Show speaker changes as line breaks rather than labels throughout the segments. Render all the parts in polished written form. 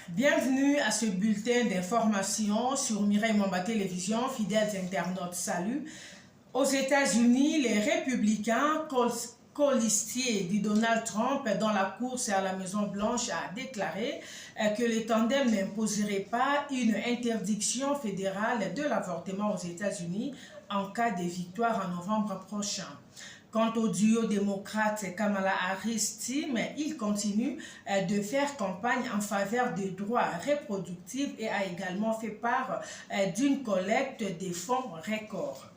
Bienvenue à ce bulletin d'information sur Mireille Mamba Télévision. Fidèles internautes, salut. Aux États-Unis, les républicains colistiers de Donald Trump dans la course à la Maison-Blanche a déclaré que le tandem n'imposerait pas une interdiction fédérale de l'avortement aux États-Unis en cas de victoire en novembre prochain. Quant au duo démocrate Kamala Harris-Tim, il continue de faire campagne en faveur des droits reproductifs et a également fait part d'une collecte de fonds records.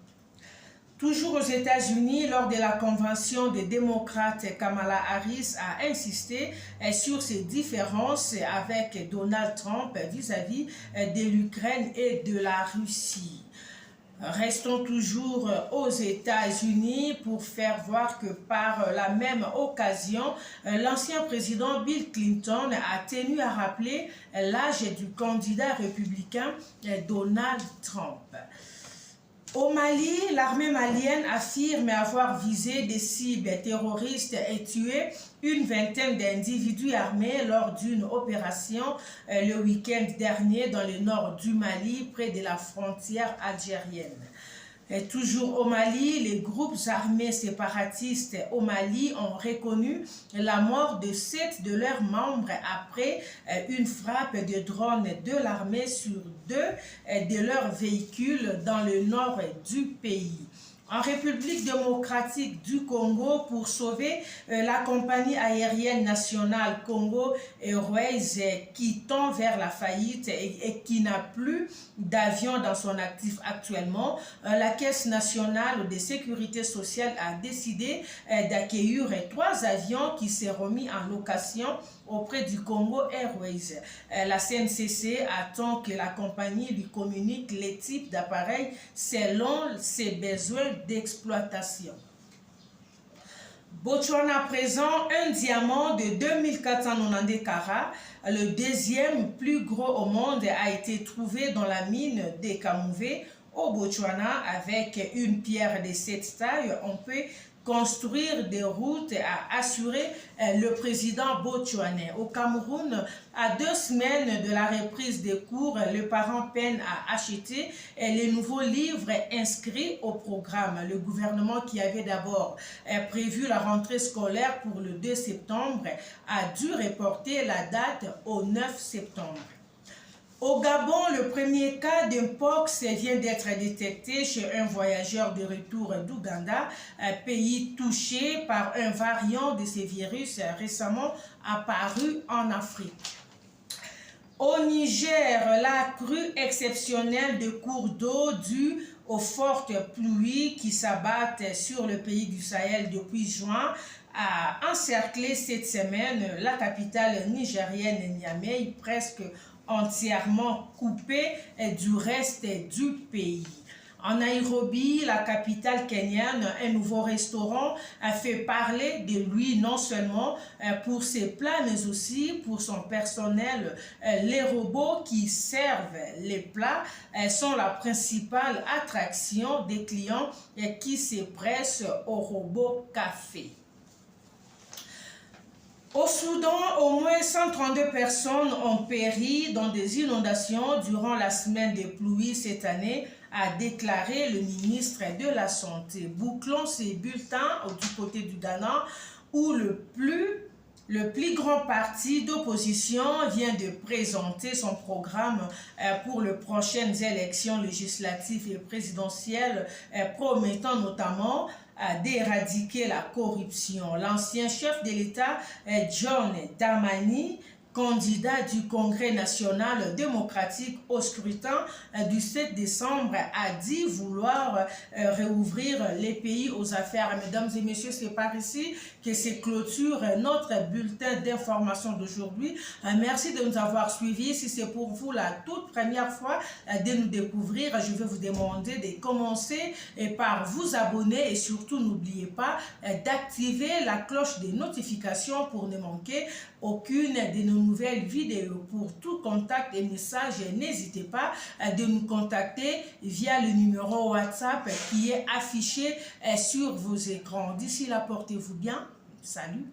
Toujours aux États-Unis, lors de la convention des démocrates, Kamala Harris a insisté sur ses différences avec Donald Trump vis-à-vis de l'Ukraine et de la Russie. Restons toujours aux États-Unis pour faire voir que par la même occasion, l'ancien président Bill Clinton a tenu à rappeler l'âge du candidat républicain Donald Trump. Au Mali, l'armée malienne affirme avoir visé des cibles terroristes et tué une vingtaine d'individus armés lors d'une opération le week-end dernier dans le nord du Mali, près de la frontière algérienne. Et toujours au Mali, les groupes armés séparatistes au Mali ont reconnu la mort de 7 de leurs membres après une frappe de drone de l'armée sur 2 de leurs véhicules dans le nord du pays. En République démocratique du Congo, pour sauver la compagnie aérienne nationale Congo Airways qui tend vers la faillite et qui n'a plus d'avions dans son actif actuellement, la Caisse nationale de sécurité sociale a décidé d'accueillir 3 avions qui seront mis en location auprès du Congo Airways. La CNCC attend que la compagnie lui communique les types d'appareils selon ses besoins d'exploitation. Botswana présent, un diamant de 2490 carats, le deuxième plus gros au monde, a été trouvé dans la mine de Kamouvé au Botswana. Avec une pierre de cette taille, on peut construire des routes, a assuré le président botswanais. Au Cameroun, à 2 semaines de la reprise des cours, les parents peinent à acheter les nouveaux livres inscrits au programme. Le gouvernement, qui avait d'abord prévu la rentrée scolaire pour le 2 septembre, a dû reporter la date au 9 septembre. Au Gabon, le premier cas d'Mpox vient d'être détecté chez un voyageur de retour d'Ouganda, pays touché par un variant de ce virus récemment apparu en Afrique. Au Niger, la crue exceptionnelle de cours d'eau due aux fortes pluies qui s'abattent sur le pays du Sahel depuis juin a encerclé cette semaine la capitale nigérienne Niamey, presque entièrement coupée du reste du pays. En Nairobi, la capitale kenyane, un nouveau restaurant a fait parler de lui non seulement pour ses plats, mais aussi pour son personnel. Les robots qui servent les plats sont la principale attraction des clients qui se pressent au robot café. Au Soudan, au moins 132 personnes ont péri dans des inondations durant la semaine des pluies cette année, a déclaré le ministre de la Santé. Bouclons ces bulletins du côté du Ghana, où le plus grand parti d'opposition vient de présenter son programme pour les prochaines élections législatives et présidentielles, promettant notamment d'éradiquer la corruption. L'ancien chef de l'État, John Dramani, candidat du Congrès national démocratique au scrutin du 7 décembre, a dit vouloir réouvrir les pays aux affaires. Mesdames et messieurs, c'est par ici que se clôture notre bulletin d'information d'aujourd'hui. Merci de nous avoir suivis. Si c'est pour vous la toute première fois de nous découvrir, je vais vous demander de commencer par vous abonner et surtout n'oubliez pas d'activer la cloche des notifications pour ne manquer aucune de nos nouvelles vidéos. Pour tout contact et message, n'hésitez pas de nous contacter via le numéro WhatsApp qui est affiché sur vos écrans. D'ici là, portez-vous bien. Salut.